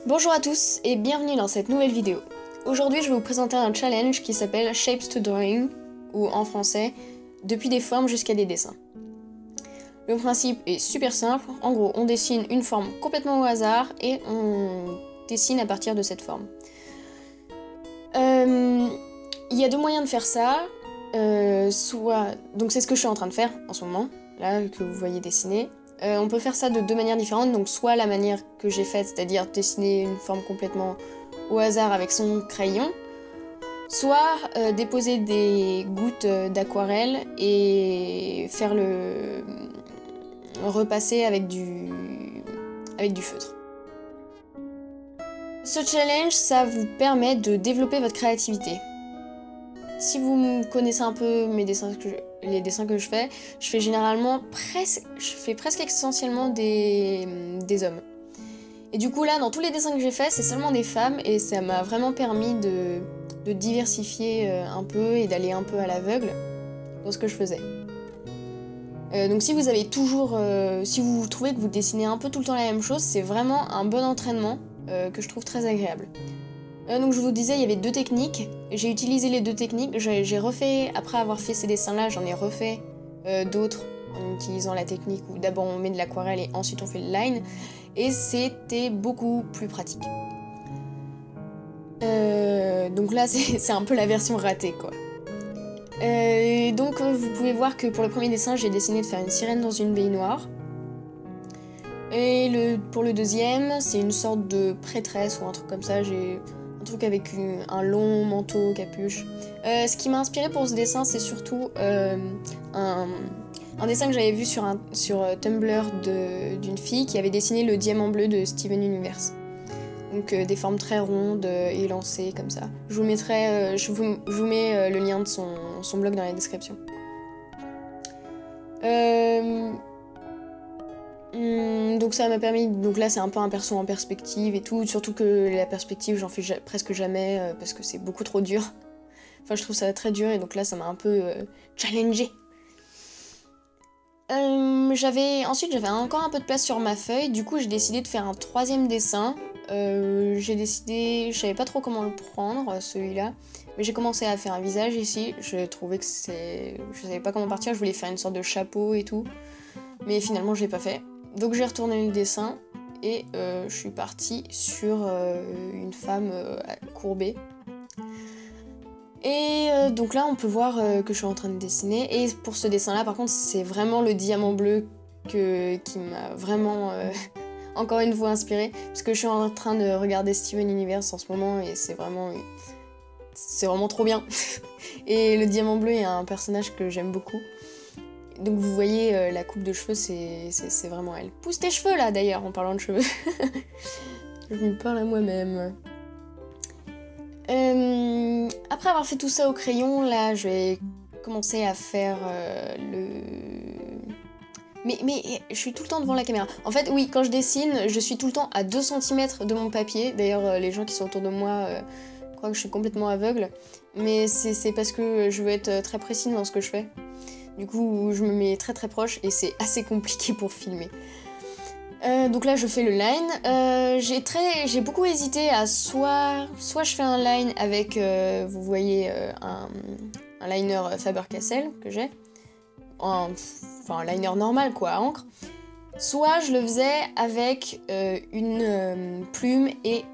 Bonjour à tous et bienvenue dans cette nouvelle vidéo. Aujourd'hui je vais vous présenter un challenge qui s'appelle Shapes to Drawing, ou en français, depuis des formes jusqu'à des dessins. Le principe est super simple, en gros on dessine une forme complètement au hasard et on dessine à partir de cette forme. Il y a deux moyens de faire ça, donc c'est ce que je suis en train de faire en ce moment, là que vous voyez dessiner. On peut faire ça de deux manières différentes, donc soit la manière que j'ai faite, c'est-à-dire dessiner une forme complètement au hasard avec son crayon, soit déposer des gouttes d'aquarelle et faire le repasser avec du feutre. Ce challenge, ça vous permet de développer votre créativité. Si vous connaissez un peu mes dessins les dessins que je fais généralement presque essentiellement des hommes. Et du coup là, dans tous les dessins que j'ai faits, c'est seulement des femmes et ça m'a vraiment permis de diversifier un peu et d'aller un peu à l'aveugle dans ce que je faisais. Donc si vous avez si vous trouvez que vous dessinez un peu tout le temps la même chose, c'est vraiment un bon entraînement que je trouve très agréable. Donc je vous disais, il y avait deux techniques, j'ai utilisé les deux techniques, j'ai refait, après avoir fait ces dessins-là, j'en ai refait d'autres en utilisant la technique où d'abord on met de l'aquarelle et ensuite on fait le line, et c'était beaucoup plus pratique. Donc là c'est un peu la version ratée quoi. Donc vous pouvez voir que pour le premier dessin, j'ai décidé de faire une sirène dans une baignoire. Et pour le deuxième, c'est une sorte de prêtresse ou un truc comme ça, j'ai un truc avec un long manteau, capuche. Ce qui m'a inspiré pour ce dessin, c'est surtout un dessin que j'avais vu sur Tumblr d'une fille qui avait dessiné le diamant bleu de Steven Universe. Donc des formes très rondes et lancées comme ça. Je vous mets le lien de son blog dans la description. Donc ça m'a permis, donc là c'est un peu un perso en perspective et tout, surtout que la perspective j'en fais presque jamais parce que c'est beaucoup trop dur. Enfin je trouve ça très dur et donc là ça m'a un peu challengé. Ensuite j'avais encore un peu de place sur ma feuille, du coup j'ai décidé de faire un troisième dessin. Je savais pas trop comment le prendre celui-là, mais j'ai commencé à faire un visage ici, je trouvais que je savais pas comment partir, je voulais faire une sorte de chapeau et tout, mais finalement je l'ai pas fait. Donc j'ai retourné le dessin et je suis partie sur une femme courbée. Et donc là on peut voir que je suis en train de dessiner. Et pour ce dessin là par contre c'est vraiment le diamant bleu qui m'a vraiment encore une fois inspiré. Parce que je suis en train de regarder Steven Universe en ce moment et c'est vraiment trop bien. Et le diamant bleu est un personnage que j'aime beaucoup. Donc vous voyez, la coupe de cheveux, c'est vraiment elle. Pousse tes cheveux là d'ailleurs, en parlant de cheveux. Je me parle à moi-même. Après avoir fait tout ça au crayon, là je vais commencer à faire Mais je suis tout le temps devant la caméra. En fait, oui, quand je dessine, je suis tout le temps à 2 cm de mon papier. D'ailleurs, les gens qui sont autour de moi croient que je suis complètement aveugle. Mais c'est parce que je veux être très précise dans ce que je fais. Du coup, je me mets très très proche et c'est assez compliqué pour filmer. Donc là, je fais le line. J'ai beaucoup hésité à soit je fais un line avec, vous voyez, un liner Faber-Castell que j'ai. Un liner normal quoi, à encre. Soit je le faisais avec une plume et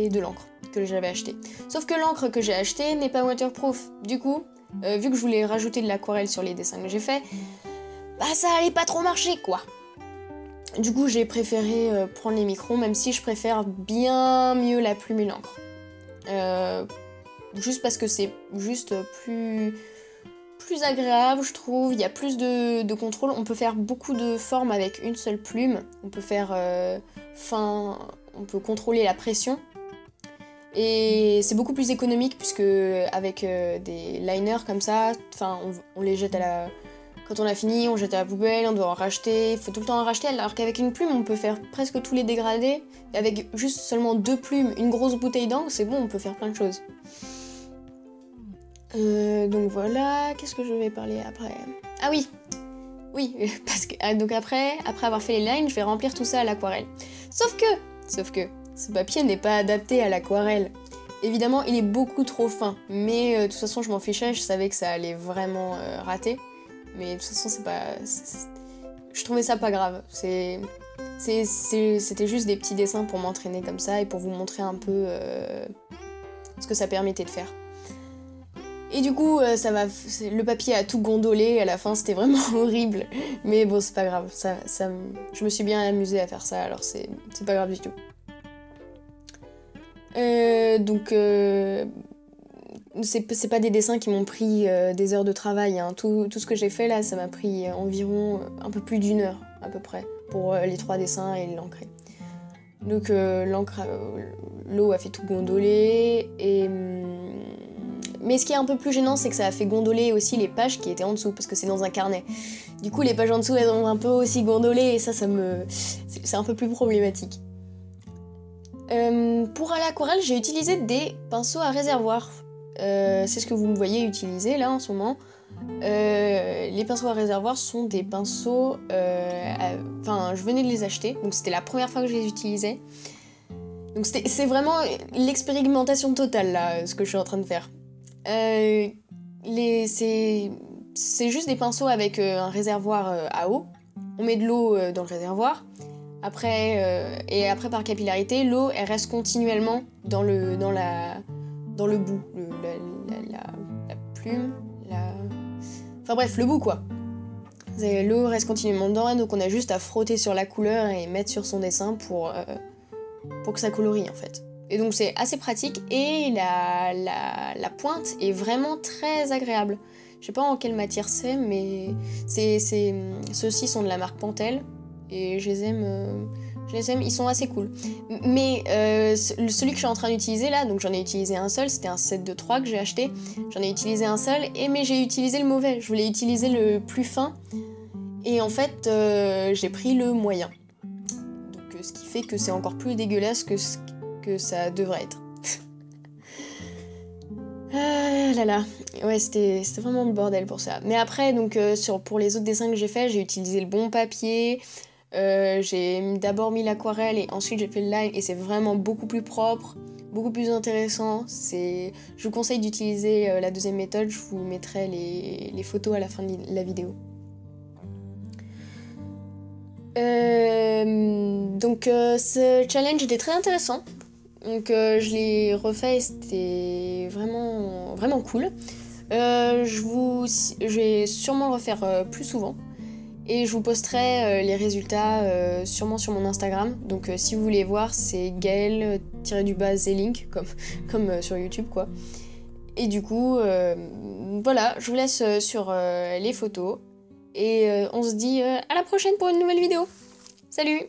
de l'encre que j'avais acheté. Sauf que l'encre que j'ai acheté n'est pas waterproof. Du coup, vu que je voulais rajouter de l'aquarelle sur les dessins que j'ai fait, bah ça allait pas trop marcher quoi. Du coup, j'ai préféré prendre les microns, même si je préfère bien mieux la plume et l'encre. Juste parce que c'est juste plus agréable, je trouve. Il y a plus de contrôle. On peut faire beaucoup de formes avec une seule plume. On peut faire on peut contrôler la pression. Et c'est beaucoup plus économique puisque avec des liners comme ça, on les jette quand on a fini, on jette à la poubelle, on doit en racheter, il faut tout le temps en racheter, alors qu'avec une plume, on peut faire presque tous les dégradés. Et avec juste seulement 2 plumes, une grosse bouteille d'encre, c'est bon, on peut faire plein de choses. Donc voilà, qu'est-ce que je vais parler après? Ah oui, Oui, parce que donc après avoir fait les lines, je vais remplir tout ça à l'aquarelle. Sauf que, ce papier n'est pas adapté à l'aquarelle. Évidemment, il est beaucoup trop fin, mais de toute façon, je m'en fichais, je savais que ça allait vraiment rater. Mais de toute façon, je trouvais ça pas grave. C'était juste des petits dessins pour m'entraîner comme ça et pour vous montrer un peu ce que ça permettait de faire. Et du coup, le papier a tout gondolé, à la fin c'était vraiment horrible. Mais bon, c'est pas grave, je me suis bien amusée à faire ça, alors c'est pas grave du tout. Donc, c'est pas des dessins qui m'ont pris des heures de travail, hein. Tout ce que j'ai fait là, ça m'a pris environ un peu plus d'1 heure à peu près pour les 3 dessins et l'encre. Donc l'eau a fait tout gondoler mais ce qui est un peu plus gênant, c'est que ça a fait gondoler aussi les pages qui étaient en dessous, parce que c'est dans un carnet. Du coup, les pages en dessous, elles ont un peu aussi gondolé, et c'est un peu plus problématique. Pour l'aquarelle, j'ai utilisé des pinceaux à réservoir. C'est ce que vous me voyez utiliser là en ce moment. Les pinceaux à réservoir sont des pinceaux... je venais de les acheter, donc c'était la première fois que je les utilisais. Donc c'est vraiment l'expérimentation totale là, ce que je suis en train de faire. C'est juste des pinceaux avec un réservoir à eau. On met de l'eau dans le réservoir. Après, par capillarité, l'eau elle reste continuellement dans le bout, la plume, enfin bref, le bout quoi. L'eau reste continuellement dedans, donc on a juste à frotter sur la couleur et mettre sur son dessin pour que ça colorie en fait. Et donc c'est assez pratique et la pointe est vraiment très agréable. Je sais pas en quelle matière c'est, mais ceux-ci sont de la marque Pentel et je les aime, ils sont assez cool. Mais celui que je suis en train d'utiliser là, donc j'en ai utilisé un seul, c'était un set de 3 que j'ai acheté. J'en ai utilisé un seul, mais j'ai utilisé le mauvais. Je voulais utiliser le plus fin et en fait j'ai pris le moyen. Donc ce qui fait que c'est encore plus dégueulasse que ça devrait être. Ah là là, ouais c'était vraiment le bordel pour ça. Mais après donc pour les autres dessins que j'ai fait, j'ai utilisé le bon papier, j'ai d'abord mis l'aquarelle et ensuite j'ai fait le line et c'est vraiment beaucoup plus propre, beaucoup plus intéressant. Je vous conseille d'utiliser la deuxième méthode, je vous mettrai les photos à la fin de la vidéo. Donc ce challenge était très intéressant. Donc je l'ai refait et c'était vraiment, vraiment cool. Je vais sûrement le refaire plus souvent. Et je vous posterai les résultats sûrement sur mon Instagram. Donc si vous voulez voir, c'est Gaël-Zelink, comme sur YouTube quoi. Et du coup, voilà, je vous laisse sur les photos. Et on se dit à la prochaine pour une nouvelle vidéo. Salut!